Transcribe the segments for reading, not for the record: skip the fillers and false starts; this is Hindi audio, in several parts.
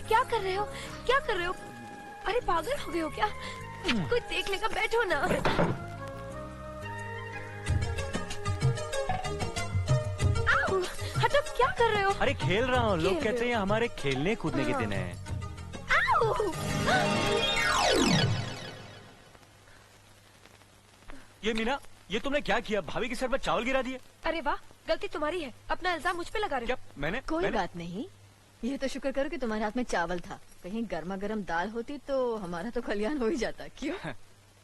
क्या कर रहे हो? क्या कर रहे हो? अरे पागल हो गए हो क्या? कोई देख लेगा, बैठो ना। आओ, हटो, क्या कर रहे हो? अरे खेल रहा हूँ, लोग कहते हैं हमारे खेलने कूदने के दिन हैं। आओ! ये मीना, ये तुमने क्या किया? भाभी के सर पर चावल गिरा दिए। अरे वाह, गलती तुम्हारी है, अपना इल्जाम मुझ पे लगा रहे हो। क्या मैंने? कोई बात नहीं, ये तो शुक्र करो कि तुम्हारे हाथ में चावल था। कहीं गर्मा गर्म दाल होती तो हमारा तो कल्याण हो ही जाता। क्यों?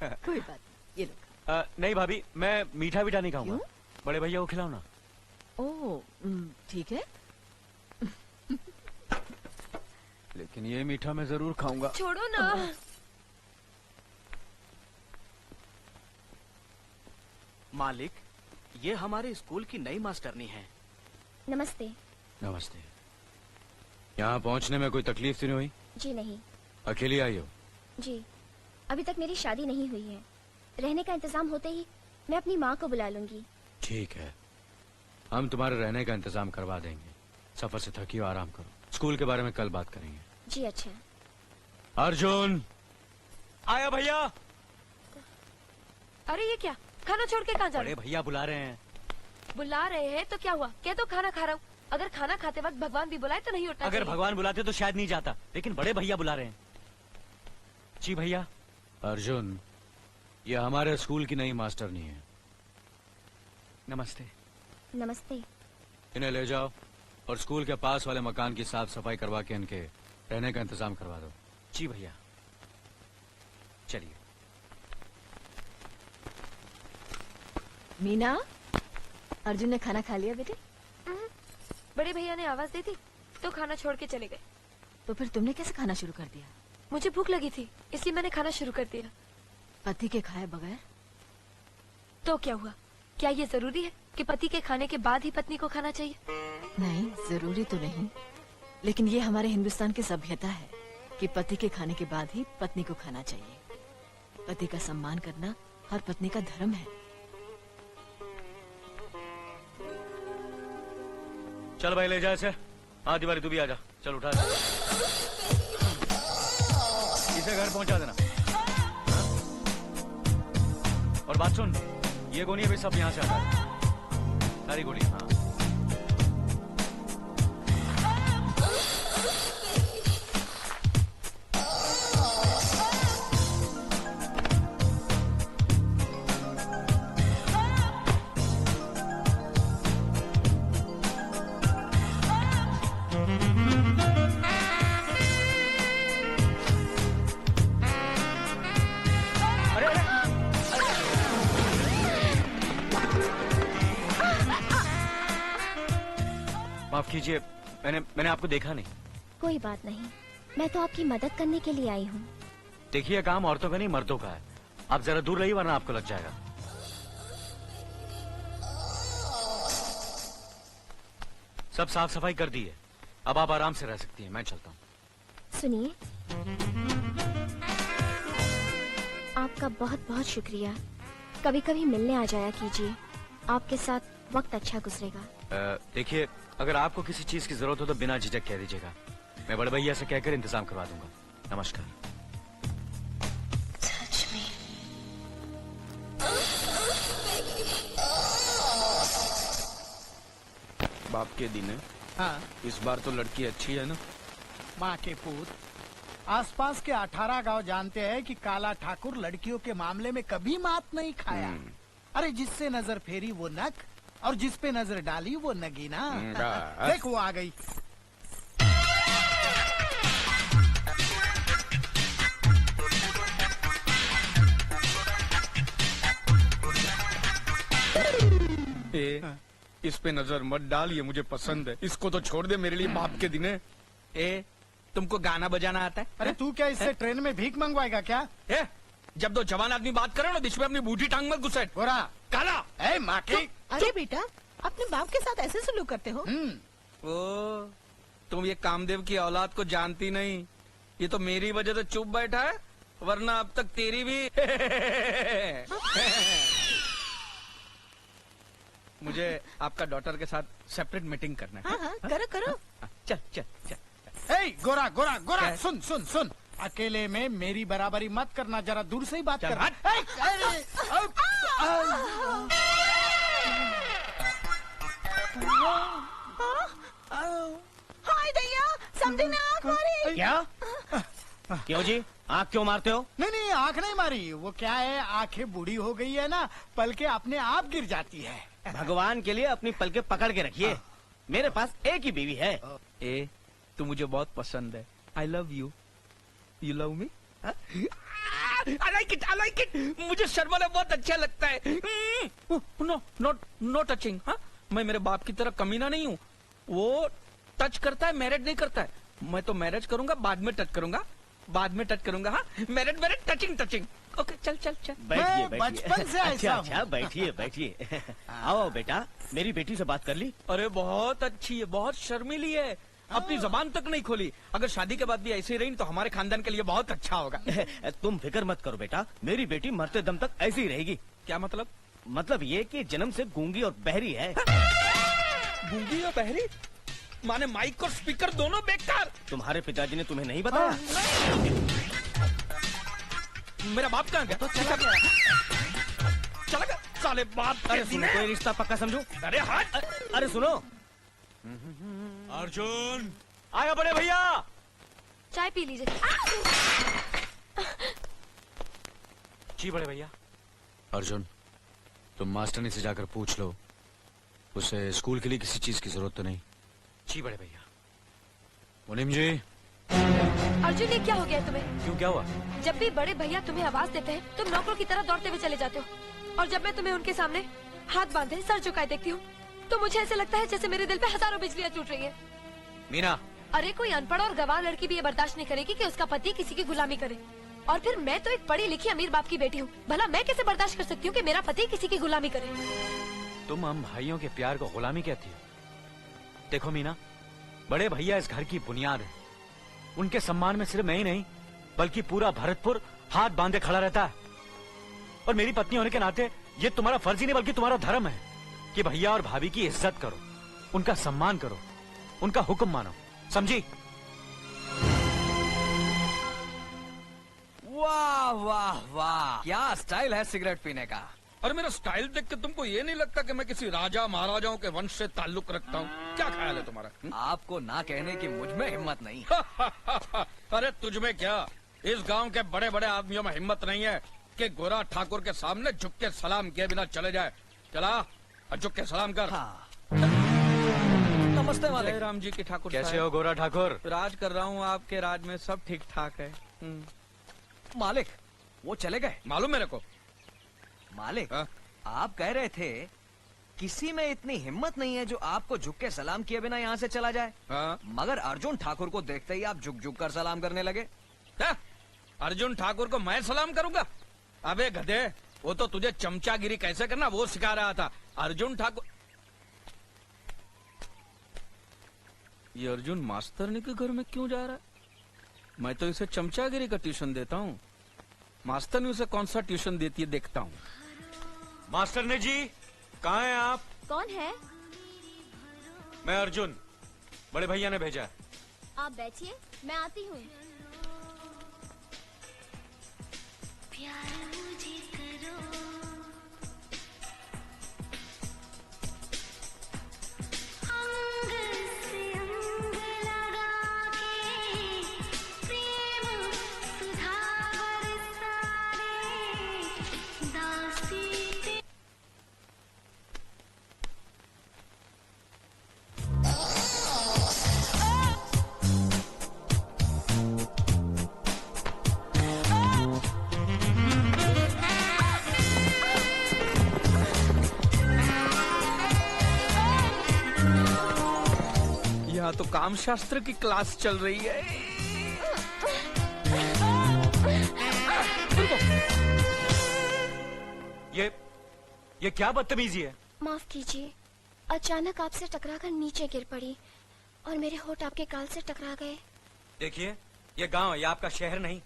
कोई बात नहीं, ये लो। नहीं भाभी, मैं मीठा वीठा नहीं खाऊंगा। बड़े भैया को खिलाओ ना। ओह, ठीक है। लेकिन ये मीठा मैं जरूर खाऊंगा। छोड़ो ना। मालिक, ये हमारे स्कूल की नई मास्टरनी है। नमस्ते। नमस्ते। यहाँ पहुँचने में कोई तकलीफ तो नहीं हुई? जी नहीं। अकेली आई हो? जी, अभी तक मेरी शादी नहीं हुई है। रहने का इंतजाम होते ही मैं अपनी माँ को बुला लूंगी। ठीक है, हम तुम्हारे रहने का इंतजाम करवा देंगे। सफर से थकी हो, आराम करो। स्कूल के बारे में कल बात करेंगे। जी अच्छा। अर्जुन! आया भैया। अरे ये क्या? खाना छोड़ के कहाँ जा रहे बड़े भैया बुला रहे हैं। हो? बुला रहे हैं तो क्या हुआ? कह दो खाना खा रहा हूँ। अगर खाना खाते वक्त भगवान भी बुलाए तो नहीं उठना अगर चाहिए। भगवान बुलाते तो शायद नहीं जाता, लेकिन बड़े भैया बुला रहे हैं। जी भैया। अर्जुन, ये हमारे स्कूल की नई मास्टरनी है। नमस्ते। नमस्ते। इन्हें ले जाओ और स्कूल के पास वाले मकान की साफ सफाई करवा के इनके रहने का इंतजाम करवा दो। जी भैया। चलिए। मीना, अर्जुन ने खाना खा लिया बेटे? बड़े भैया ने आवाज दी थी तो खाना छोड़ के चले गए। तो फिर तुमने कैसे खाना शुरू कर दिया? मुझे भूख लगी थी, इसलिए मैंने खाना शुरू कर दिया। पति के खाए बगैर? तो क्या हुआ? क्या ये जरूरी है कि पति के खाने के बाद ही पत्नी को खाना चाहिए? नहीं, जरूरी तो नहीं, लेकिन ये हमारे हिंदुस्तान की सभ्यता है कि पति के खाने के बाद ही पत्नी को खाना चाहिए। पति का सम्मान करना हर पत्नी का धर्म है। चल भाई, ले जा इसे। हाँ दिवाली, तू भी आजा। चल उठा इसे, घर पहुंचा देना। और बात सुन, ये गोनी अभी सब यहाँ से आता है, सारी गोनी। हाँ माफ कीजिए, मैंने आपको देखा नहीं। कोई बात नहीं, मैं तो आपकी मदद करने के लिए आई हूँ। देखिए, काम औरतों का नहीं मर्दों का है। आप जरा दूर रहिए वरना आपको लग जाएगा। सब साफ सफाई कर दी है, अब आप आराम से रह सकती हैं। मैं चलता हूँ। सुनिए, आपका बहुत बहुत शुक्रिया। कभी कभी मिलने आ जाया कीजिए, आपके साथ वक्त अच्छा गुजरेगा। देखिए, अगर आपको किसी चीज की जरूरत हो तो बिना झिझक कह दीजिएगा। मैं बड़े भैया से कहकर इंतजाम करवा दूंगा। नमस्कार। सच में? बाप के दिन है। हाँ, इस बार तो लड़की अच्छी है ना? माँ के पूत, आसपास के 18 गांव जानते हैं कि काला ठाकुर लड़कियों के मामले में कभी मात नहीं खाया। अरे जिससे नजर फेरी वो नक, और जिस पे नजर डाली वो नगीना। देख वो आ गई। इस पे नजर मत डाल, ये मुझे पसंद है। इसको तो छोड़ दे, मेरे लिए बाप के दिन है। तुमको गाना बजाना आता है? अरे तू क्या इससे ट्रेन में भीख मंगवाएगा क्या? जब दो जवान आदमी बात करे ना, बीच में अपनी बूढ़ी टांग मत घुसेट। गोरा काला। ए माँ की। अरे बेटा, अपने बाप के साथ ऐसे सलूक करते हो? ओ, तुम ये कामदेव की औलाद को जानती नहीं। ये तो मेरी वजह से चुप बैठा है, वरना अब तक तेरी भी। मुझे आपका डॉटर के साथ सेपरेट मीटिंग करना है। हाँ हाँ, करो करो। चल चल चल। ए, गोरा गोरा गोरा, क्या है? सुन सुन सुन, अकेले में मेरी बराबरी मत करना, जरा दूर से ही बात चल, कर। हट। हाय दैया, समझी ना आँख मारी। क्या? क्यों जी, आँख क्यों मारते हो? नहीं नहीं, आँख नहीं मारी, वो क्या है, आंखें बूढ़ी हो गई है ना, पलके अपने आप गिर जाती है। भगवान के लिए अपनी पलके पकड़ के रखिए। मेरे पास एक ही बीवी है। ए, तू मुझे बहुत पसंद है। I love you. You love me? I like it. मुझे शर्माना बहुत अच्छा लगता है। No not no touching. हाँ, मैं मेरे बाप की तरह कमीना नहीं हूँ। वो टच करता है, मैरिज नहीं करता है। मैं तो मैरिज करूंगा, बाद में टच करूंगा, बाद में टच करूंगा। हाँ, मैरिज टचिंग। ओके, चल चल चल। बैठिए मैं बचपन से ऐसा हूँ। अच्छा, बैठिए बैठिए। आओ बेटा, मेरी बेटी से बात कर ली? अरे बहुत अच्छी है, बहुत शर्मीली है, अपनी जबान तक नहीं खोली। अगर शादी के बाद भी ऐसे ही रही तो हमारे खानदान के लिए बहुत अच्छा होगा। तुम फिक्र मत करो बेटा, मेरी बेटी मरते दम तक ऐसी ही रहेगी। क्या मतलब? मतलब ये कि जन्म से गूंगी और बहरी है। गूंगी और बहरी? माने माइक और स्पीकर दोनों बेकार? तुम्हारे पिताजी ने तुम्हें नहीं बताया? मेरा बाप कहाँ गया? चला गया साले बाप। अरे सुनो, कोई रिश्ता पक्का समझो। अरे हट। अरे सुनो, अर्जुन, आया बड़े भैया। चाय पी लीजिए। जी बड़े भैया। अर्जुन, तुम मास्टरनी से जाकर पूछ लो, उसे स्कूल के लिए किसी चीज की जरूरत तो नहीं। जी बड़े भैया। मुनीम जी। अर्जुन, ये क्या हो गया तुम्हें? क्यों, क्या हुआ? जब भी बड़े भैया तुम्हें आवाज देते हैं तुम नौकरों की तरह दौड़ते हुए चले जाते हो, और जब मैं तुम्हें उनके सामने हाथ बांधे सर झुकाए देखती हूँ तो मुझे ऐसे लगता है जैसे मेरे दिल पे हजारों बिजलियाँ टूट रही है। मीना, अरे कोई अनपढ़ और गवार लड़की भी ये बर्दाश्त नहीं करेगी कि उसका पति किसी की गुलामी करे, और फिर मैं तो एक पढ़ी लिखी अमीर बाप की बेटी हूँ, भला मैं कैसे बर्दाश्त कर सकती हूँ कि मेरा पति किसी की गुलामी करे। तुम हम भाइयों के प्यार को गुलामी कहती हो? देखो मीना, बड़े भैया इस घर की बुनियाद है। उनके सम्मान में सिर्फ मैं ही नहीं बल्कि पूरा भरतपुर हाथ बांधे खड़ा रहता है। और मेरी पत्नी होने के नाते ये तुम्हारा फर्ज ही नहीं बल्कि तुम्हारा धर्म है कि भैया और भाभी की इज्जत करो, उनका सम्मान करो, उनका हुक्म मानो, समझी? वाह वाह वाह, क्या स्टाइल है सिगरेट पीने का। और मेरा स्टाइल देख के तुमको ये नहीं लगता कि मैं किसी राजा महाराजाओं के वंश से ताल्लुक रखता हूँ? क्या ख्याल है तुम्हारा? आपको ना कहने की मुझ में हिम्मत नहीं। अरे तुझ में क्या, इस गांव के बड़े बड़े आदमियों में हिम्मत नहीं है कि गोरा ठाकुर के सामने झुक के सलाम किए बिना चले जाए। चला और झुक के सलाम कर। हाँ। नमस्ते मालिक। राम जी की ठाकुर कैसे साहब। हो गोरा ठाकुर? राज कर रहा हूँ, आपके राज में सब ठीक ठाक है। मालिक, वो चले गए। मालूम मेरे को। मालिक, हाँ? आप कह रहे थे किसी में इतनी हिम्मत नहीं है जो आपको झुक के सलाम किए बिना यहाँ से चला जाए। हाँ? मगर अर्जुन ठाकुर को देखते ही आप झुक झुक कर सलाम करने लगे। क्या? अर्जुन ठाकुर को मैं सलाम करूंगा? अबे गधे, वो तो तुझे चमचागिरी कैसे करना वो सिखा रहा था। अर्जुन ठाकुर। ये अर्जुन मास्टरनी के घर में क्यों जा रहा है? मैं तो इसे चमचागिरी का ट्यूशन देता हूँ, मास्टरनी उसे कौन सा ट्यूशन देती है देखता हूँ। मास्टरनी जी, कहाँ हैं आप? कौन है? मैं अर्जुन, बड़े भैया ने भेजा है। आप बैठिए, मैं आती हूँ। यहाँ तो काम शास्त्र की क्लास चल रही है। ये क्या बदतमीजी है? माफ कीजिए, अचानक आपसे टकराकर नीचे गिर पड़ी और मेरे होठ आपके गाल से टकरा गए। देखिए, ये गांव है, ये आपका शहर नहीं।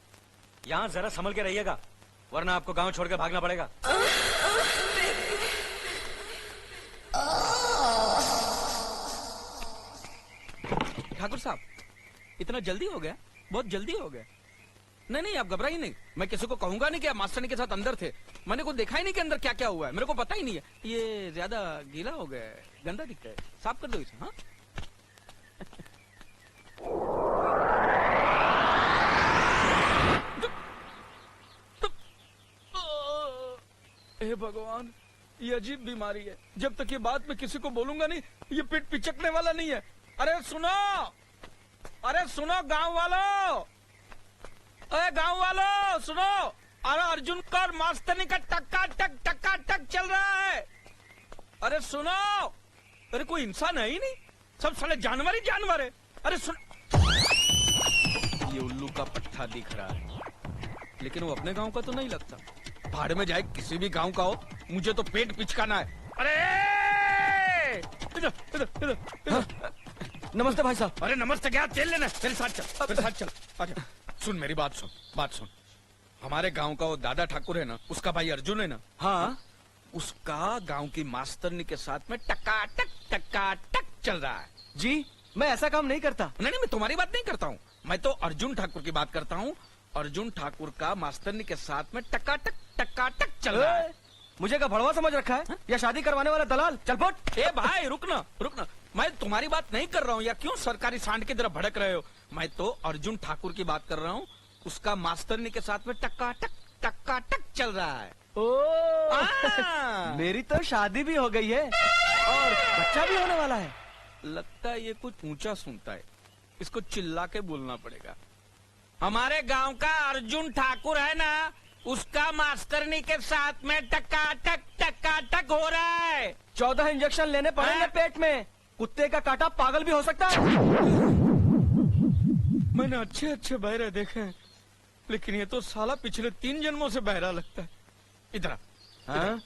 यहाँ जरा संभल के रहिएगा वरना आपको गांव छोड़कर भागना पड़ेगा। ठाकुर साहब, इतना जल्दी हो गया, बहुत जल्दी हो गया। नहीं नहीं, आप घबराइए नहीं, मैं किसी को कहूंगा नहीं कि आप मास्टरनी के साथ अंदर थे। मैंने को देखा ही नहीं कि अंदर क्या क्या हुआ है, मेरे को पता ही नहीं है। ये ज्यादा गीला हो गया है, गंदा दिखता है, साफ कर दो इसे। हाँ हे भगवान, ये अजीब बीमारी है। जब तक ये बात मैं किसी को बोलूंगा नहीं, ये पेट पिचकने वाला नहीं है। अरे सुनो, अरे सुनो गांव वालों, अरे गांव वालों सुनो, अरे अर्जुन का मास्टरनी का टक्का टक चल रहा है। अरे सुनो, अरे कोई इंसान है ही नहीं, सब साले जानवर ही जानवर है। अरे सुन, ये उल्लू का पट्टा दिख रहा है, लेकिन वो अपने गांव का तो नहीं लगता। पहाड़ में जाए किसी भी गांव का हो, मुझे तो पेट पिचकाना है। अरे इधर इधर इधर। नमस्ते भाई साहब। अरे नमस्ते क्या, तेल लेना, मेरे साथ चल, मेरे साथ चल। आजा, सुन मेरी बात सुन, बात सुन। हमारे गांव का वो दादा ठाकुर है ना, उसका भाई अर्जुन है ना, हाँ, उसका गांव की मास्टरनी के साथ में टकाटक चल रहा है। जी मैं ऐसा काम नहीं करता। नहीं नहीं, मैं तुम्हारी बात नहीं करता हूँ, मैं तो अर्जुन ठाकुर की बात करता हूँ। अर्जुन ठाकुर का मास्टरनी के साथ में टकाटक चल रहा है। मुझे क्या भड़वा समझ रखा है, या शादी करवाने वाला दलाल? चल फुट। ए भाई रुकना रुकना, मैं तुम्हारी बात नहीं कर रहा हूँ, या क्यों सरकारी सांड की तरह भड़क रहे हो। मैं तो अर्जुन ठाकुर की बात कर रहा हूँ, उसका मास्टरनी के साथ में टकाटक चल रहा है। ओ मेरी तो शादी भी हो गई है और बच्चा भी होने वाला है। लगता है ये कुछ ऊंचा सुनता है, इसको चिल्ला के बोलना पड़ेगा। हमारे गांव का अर्जुन ठाकुर है ना, उसका मास्टरनी के साथ में टकाटक हो रहा है। 14 इंजेक्शन लेने पड़ेंगे पेट में, कुत्ते का काटा पागल भी हो सकता है। मैंने अच्छे अच्छे बहरे देखे हैं, लेकिन ये तो साला पिछले 3 जन्मों से बहरा लगता है। इधर हाँ?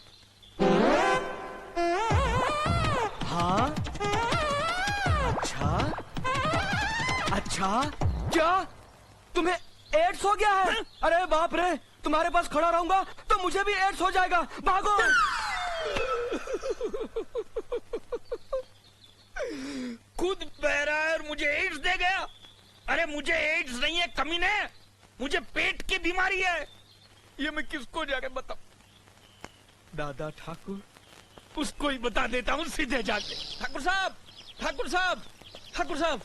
हाँ अच्छा क्या तुम्हें एड्स हो गया है? अरे बाप रे, तुम्हारे पास खड़ा रहूंगा तो मुझे भी एड्स हो जाएगा, भागो। खुद बहरा है और मुझे एड्स दे गया। अरे मुझे एड्स नहीं है कमीने, मुझे पेट की बीमारी है। ये मैं किसको जाके बताऊं? दादा ठाकुर, उसको ही बता देता हूँ सीधे जाके। ठाकुर साहब, ठाकुर साहब, ठाकुर साहब,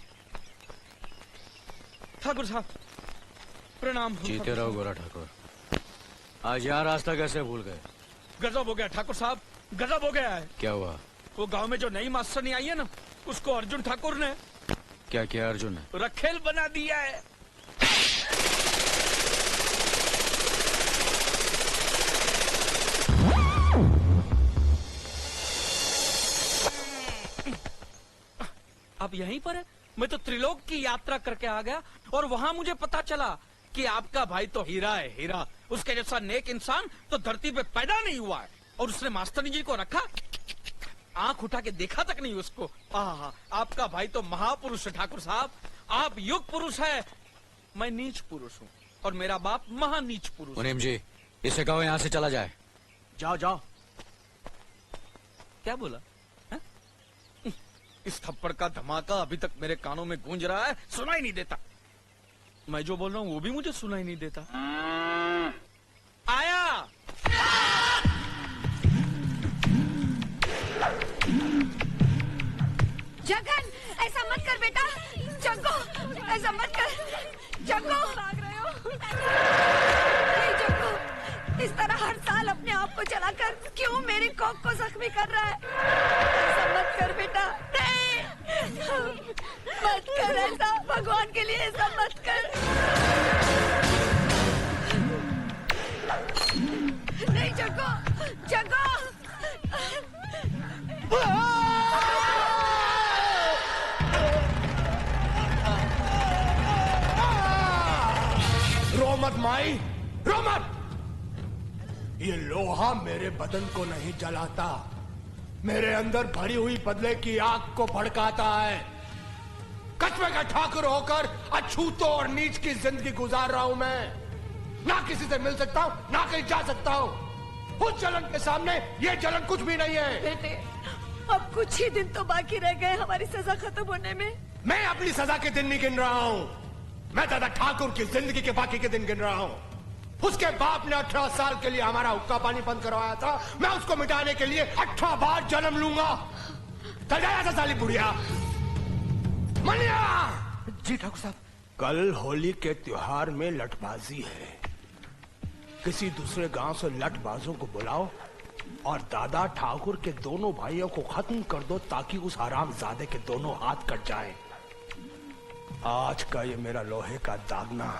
ठाकुर साहब, प्रणाम। जीते रहो गोरा ठाकुर। आज यहाँ रास्ता कैसे भूल गए? गजब हो गया ठाकुर साहब, गजब हो गया है। क्या हुआ? वो गांव में जो नई मास्टरनी आई है ना, उसको अर्जुन ठाकुर ने क्या किया? अर्जुन ने रखेल बना दिया है। अब यहीं पर है, मैं तो त्रिलोक की यात्रा करके आ गया और वहां मुझे पता चला कि आपका भाई तो हीरा है, हीरा। उसके जैसा नेक इंसान तो धरती पे पैदा नहीं हुआ है, और उसने मास्टरनी जी को रखा, आंख उठा के देखा तक नहीं उसको। आहा, आपका भाई तो महापुरुष है ठाकुर साहब। आप युग पुरुष है, मैं नीच पुरुष हूँ, और मेरा बाप महानीच पुरुष। मुनीम जी, इसे कहो यहाँ से चला जाए। जाओ जाओ। क्या बोला? इस थप्पड़ का धमाका अभी तक मेरे कानों में गूंज रहा है, सुनाई नहीं देता। मैं जो बोल रहा हूँ वो भी मुझे सुनाई नहीं देता। आया जगन, ऐसा मत कर बेटा। जग्गू, ऐसा मत कर। जग्गू, भाग रहे हो? नहीं जग्गू, इस तरह हर साल अपने आप को जलाकर क्यों मेरी कोख को जख्मी कर रहा है? ऐसा मत कर बेटा, नहीं, मत कर ऐसा, भगवान के लिए ऐसा मत कर। नहीं जग्गू, जग्गू। रो मत माई, रो मत। ये लोहा मेरे बदन को नहीं जलाता, मेरे अंदर भरी हुई बदले की आग को भड़काता है। कस्बे का ठाकुर होकर अछूतों और नीच की जिंदगी गुजार रहा हूं मैं। ना किसी से मिल सकता हूं, ना कहीं जा सकता हूं। उस जलन के सामने ये जलन कुछ भी नहीं है। बेटे, अब कुछ ही दिन तो बाकी रह गए हमारी सजा खत्म होने में। मैं अपनी सजा के दिन नहीं गिन रहा हूं, मैं दादा ठाकुर की जिंदगी के बाकी के दिन गिन रहा हूं। उसके बाप ने 18 साल के लिए हमारा हुक्का पानी बंद करवाया था, मैं उसको मिटाने के लिए 18 बार जन्म लूंगा। तजाया था साली बुढ़िया। मनिया! जी ठाकुर साहब। कल होली के त्योहार में लठबाजी है, किसी दूसरे गांव से लठबाजों को बुलाओ और दादा ठाकुर के दोनों भाइयों को खत्म कर दो ताकि उस हरामजादे के दोनों हाथ कट जाएं। आज का ये मेरा लोहे का दागना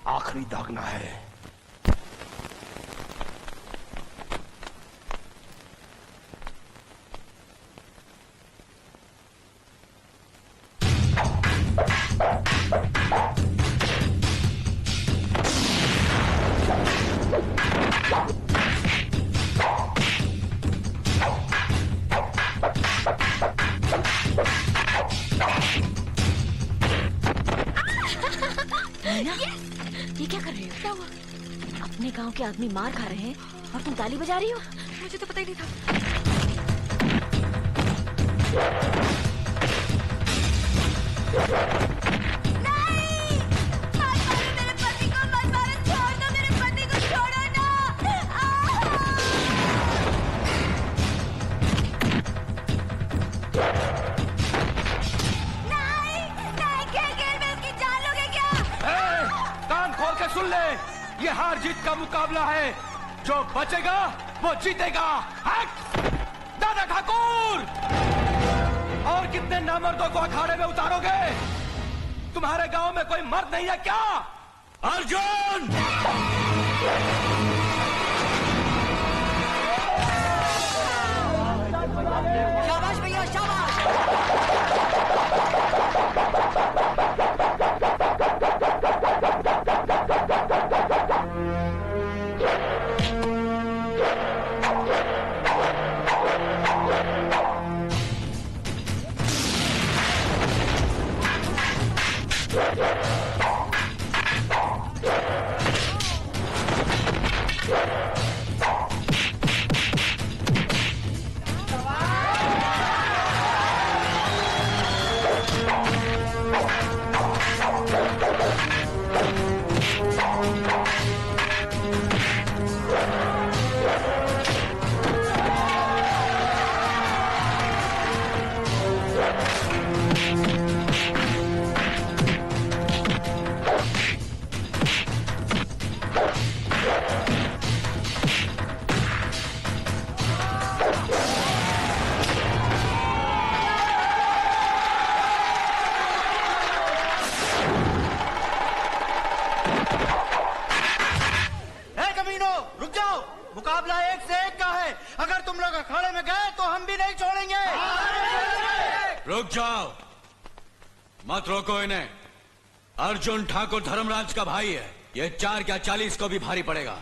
आखिरी दागना है। ये क्या कर रही हो? क्या हुआ? अपने गांव के आदमी मार खा रहे हैं और तुम ताली बजा रही हो? मुझे तो पता ही नहीं था। नहीं! मत मारो मेरे पति को, मत मारो, छोड़ दो मेरे पति को, छोड़ो ना। नहीं, नहीं, खेल में उसकी जान लोगे क्या? कान खोल के सुन ले, ये हार जीत का मुकाबला है, जो बचेगा वो जीतेगा। दादा ठाकुर! और कितने नामर्दों को अखाड़े में उतारोगे? तुम्हारे गांव में कोई मर्द नहीं है क्या? अर्जुन! शाबाश भैया, शाबाश। मुकाबला एक से एक का है, अगर तुम लोग अखाड़े में गए तो हम भी नहीं छोड़ेंगे। रुक जाओ, मत रोको इन्हें। अर्जुन ठाकुर धर्मराज का भाई है, ये 4 क्या 40 को भी भारी पड़ेगा।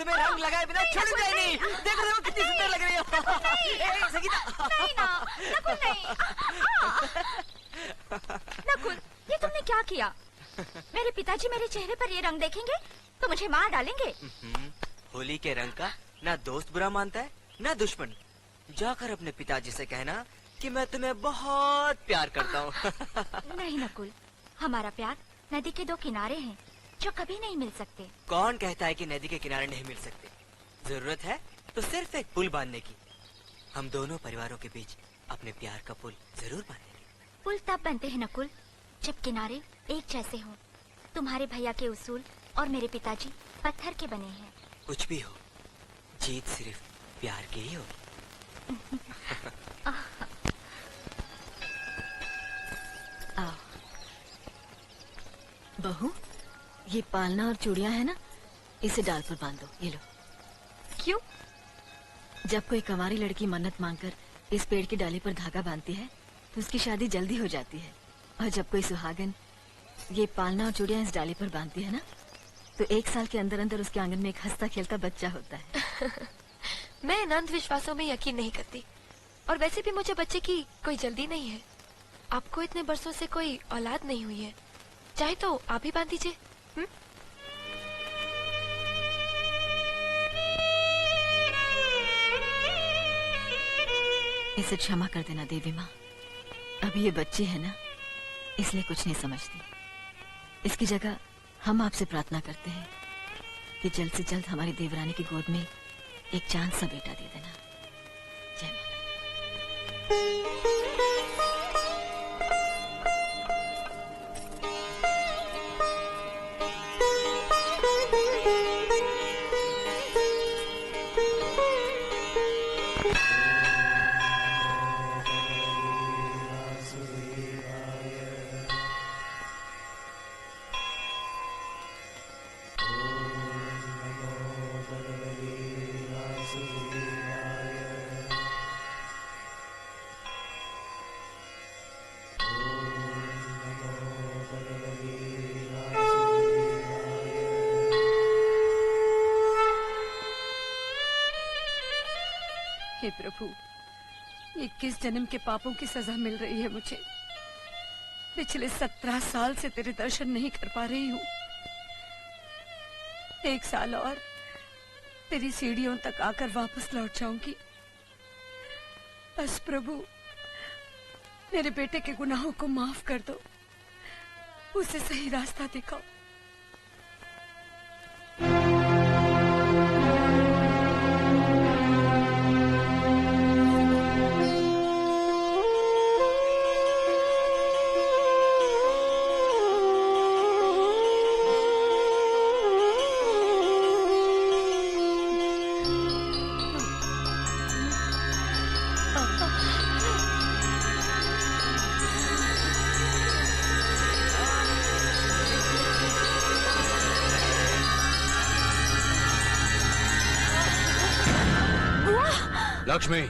तुम्हें रंग लगाए बिना छोड़ नहीं। देखो देखो कितनी सुंदर लग रही हो। नहीं ना, नकुल नहीं। नकुल, ये तुमने क्या किया? बाबूजी मेरे चेहरे पर ये रंग देखेंगे तो मुझे मार डालेंगे। होली के रंग का ना दोस्त बुरा मानता है ना दुश्मन। जाकर अपने पिताजी से कहना कि मैं तुम्हें बहुत प्यार करता हूँ। नहीं नकुल, हमारा प्यार नदी के दो किनारे हैं जो कभी नहीं मिल सकते। कौन कहता है कि नदी के किनारे नहीं मिल सकते? जरूरत है तो सिर्फ एक पुल बांधने की। हम दोनों परिवारों के बीच अपने प्यार का पुल जरूर बांधेंगे। पुल तब बनते हैं नकुल जब किनारे एक जैसे हों। तुम्हारे भैया के उसूल और मेरे पिताजी पत्थर के बने हैं। कुछ भी हो, जीत सिर्फ प्यार की ही होगी। आओ बहू, ये पालना और चूड़ियां है ना, इसे डाल पर बांध दो। ये लो। क्यों? जब कोई कंवारी लड़की मन्नत मांगकर इस पेड़ की डाली पर धागा बांधती है तो उसकी शादी जल्दी हो जाती है। और जब कोई सुहागन ये पालना और चूड़ियां इस डाली पर बांधती है ना, तो 1 साल के अंदर अंदर उसके आंगन में एक हंसता खेलता बच्चा होता है। मैं इन अंधविश्वासों में यकीन नहीं करती, और वैसे भी मुझे बच्चे की कोई जल्दी नहीं है। आपको इतने बरसों से कोई औलाद नहीं हुई है, चाहे तो आप ही बांध दीजिए। इसे क्षमा कर देना देवी माँ। अभी ये बच्ची है ना, इसलिए कुछ नहीं समझती। इसकी जगह हम आपसे प्रार्थना करते हैं कि जल्द से जल्द हमारी देवरानी की गोद में एक चांद सा बेटा दे देना। जय माता। हे प्रभु, ये किस जन्म के पापों की सजा मिल रही है मुझे। पिछले 17 साल से तेरे दर्शन नहीं कर पा रही हूँ। 1 साल और तेरी सीढ़ियों तक आकर वापस लौट जाऊंगी। बस प्रभु, मेरे बेटे के गुनाहों को माफ कर दो, उसे सही रास्ता दिखाओ। लक्ष्मी,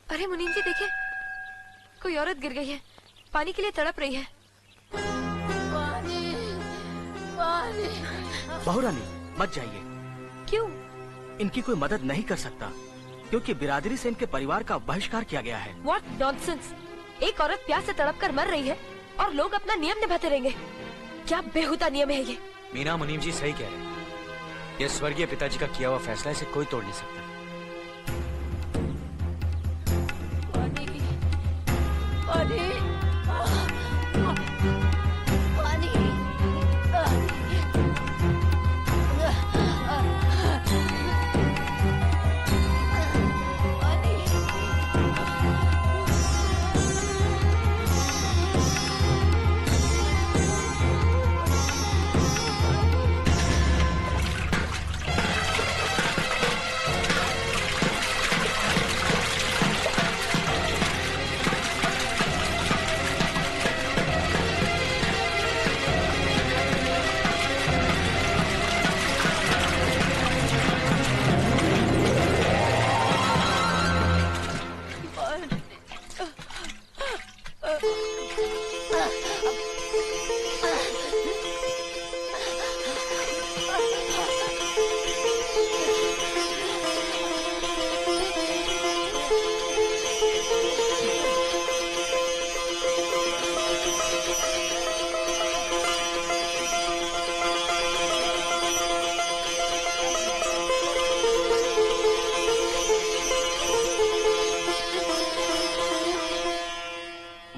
अरे मुनीम जी देखिए, कोई औरत गिर गई है, पानी के लिए तड़प रही है। बहुरानी मत जाइए। क्यों? इनकी कोई मदद नहीं कर सकता क्योंकि बिरादरी से इनके परिवार का बहिष्कार किया गया है। What nonsense! एक औरत प्यास से तड़प कर मर रही है और लोग अपना नियम निभाते रहेंगे। क्या बेहुदा नियम है ये। मीना, मुनीम जी सही कह रहे हैं। ये स्वर्गीय पिताजी का किया हुआ फैसला, इसे कोई तोड़ नहीं सकता।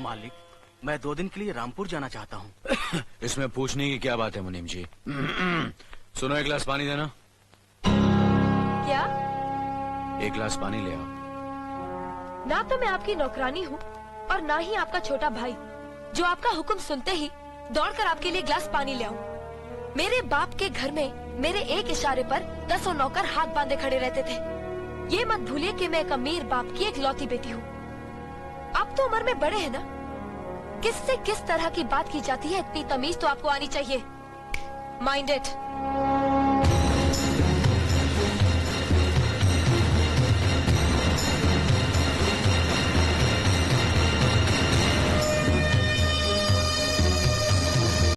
मालिक, मैं 2 दिन के लिए रामपुर जाना चाहता हूँ। इसमें पूछने की क्या बात है मुनीम जी? सुनो, एक गिलास पानी देना। क्या? एक गिलास पानी ले आओ। ना तो मैं आपकी नौकरानी हूँ और ना ही आपका छोटा भाई जो आपका हुक्म सुनते ही दौड़कर आपके लिए गिलास पानी ले आऊं। मेरे बाप के घर में मेरे एक इशारे पर 10 नौकर हाथ बांधे खड़े रहते थे। ये मत भूलिए कि मैं एक अमीर बाप की एक लौती बेटी हूँ। आप तो उम्र में बड़े हैं ना, किससे किस तरह की बात की जाती है इतनी तमीज तो आपको आनी चाहिए। Mind it.